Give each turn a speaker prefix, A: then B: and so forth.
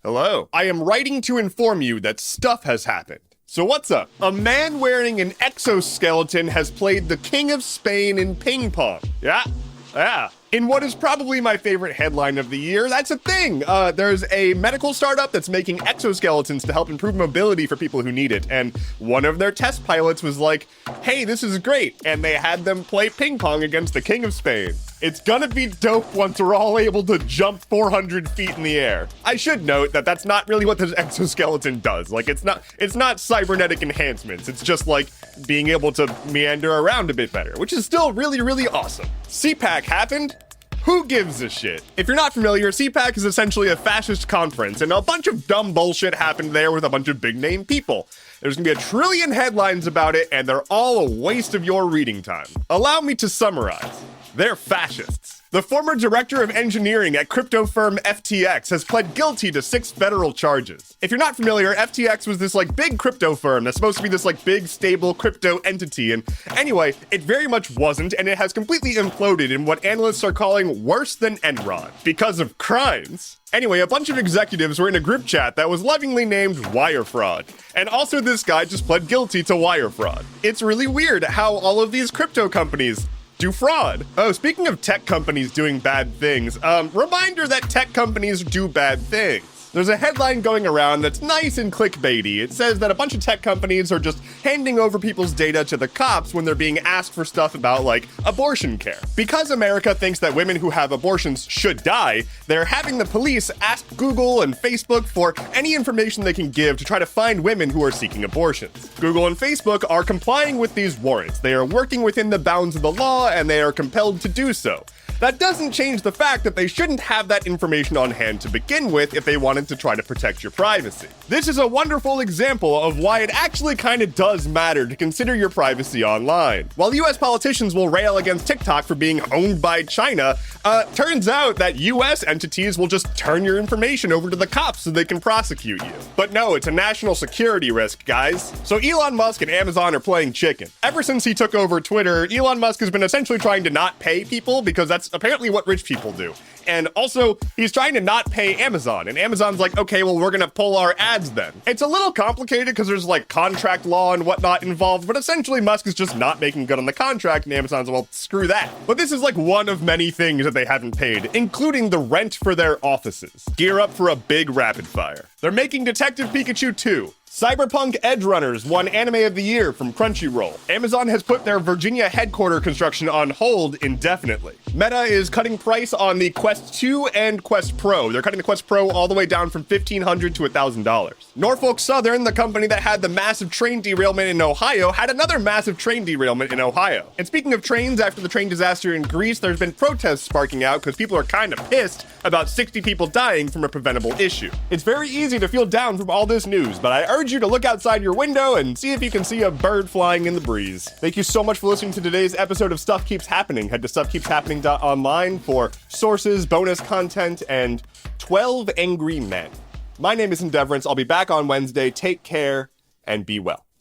A: Hello. I am writing to inform you that stuff has happened. So what's up? A man wearing an exoskeleton has played the King of Spain in ping pong. Yeah. In what is probably my favorite headline of the year, that's a thing. There's a medical startup that's making exoskeletons to help improve mobility for people who need it. And one of their test pilots was like, hey, this is great. And they had them play ping pong against the King of Spain. It's gonna be dope once we're all able to jump 400 feet in the air. I should note that that's not really what this exoskeleton does. Like, it's not cybernetic enhancements. It's just like being able to meander around a bit better, which is still really, really awesome. CPAC happened. Who gives a shit? If you're not familiar, CPAC is essentially a fascist conference, and a bunch of dumb bullshit happened there with a bunch of big name people. There's gonna be a trillion headlines about it, and they're all a waste of your reading time. Allow me to summarize. They're fascists. The former director of engineering at crypto firm FTX has pled guilty to 6 federal charges. If you're not familiar, FTX was this big crypto firm that's supposed to be this big stable crypto entity, and anyway, it very much wasn't, and it has completely imploded in what analysts are calling worse than Enron because of crimes. Anyway, a bunch of executives were in a group chat that was lovingly named Wire Fraud. And also this guy just pled guilty to wire fraud. It's really weird how all of these crypto companies do fraud. Oh, speaking of tech companies doing bad things, reminder that tech companies do bad things. There's a headline going around that's nice and clickbaity. It says that a bunch of tech companies are just handing over people's data to the cops when they're being asked for stuff about, abortion care. Because America thinks that women who have abortions should die, they're having the police ask Google and Facebook for any information they can give to try to find women who are seeking abortions. Google and Facebook are complying with these warrants. They are working within the bounds of the law, and they are compelled to do so. That doesn't change the fact that they shouldn't have that information on hand to begin with if they wanted to try to protect your privacy. This is a wonderful example of why it actually kind of does matter to consider your privacy online. While US politicians will rail against TikTok for being owned by China, turns out that US entities will just turn your information over to the cops so they can prosecute you. But no, it's a national security risk, guys. So Elon Musk and Amazon are playing chicken. Ever since he took over Twitter, Elon Musk has been essentially trying to not pay people because that's apparently what rich people do. And also, he's trying to not pay Amazon. And Amazon's like, okay, well, we're gonna pull our ads then. It's a little complicated because there's contract law and whatnot involved, but essentially Musk is just not making good on the contract, and Amazon's, well, screw that. But this is one of many things that they haven't paid, including the rent for their offices. Gear up for a big rapid fire. They're making Detective Pikachu 2. Cyberpunk Edge Runners won Anime of the Year from Crunchyroll. Amazon has put their Virginia headquarter construction on hold indefinitely. Meta is cutting price on the Quest 2 and Quest Pro. They're cutting the Quest Pro all the way down from $1,500 to $1,000. Norfolk Southern, the company that had the massive train derailment in Ohio, had another massive train derailment in Ohio. And speaking of trains, after the train disaster in Greece, there's been protests sparking out because people are kind of pissed about 60 people dying from a preventable issue. It's very easy to feel down from all this news, but I urge you to look outside your window and see if you can see a bird flying in the breeze. Thank you so much for listening to today's episode of Stuff Keeps Happening. Head to stuffkeepshappening.online for sources, bonus content, and 12 angry men. My name is Endeavorance. I'll be back on Wednesday. Take care and be well.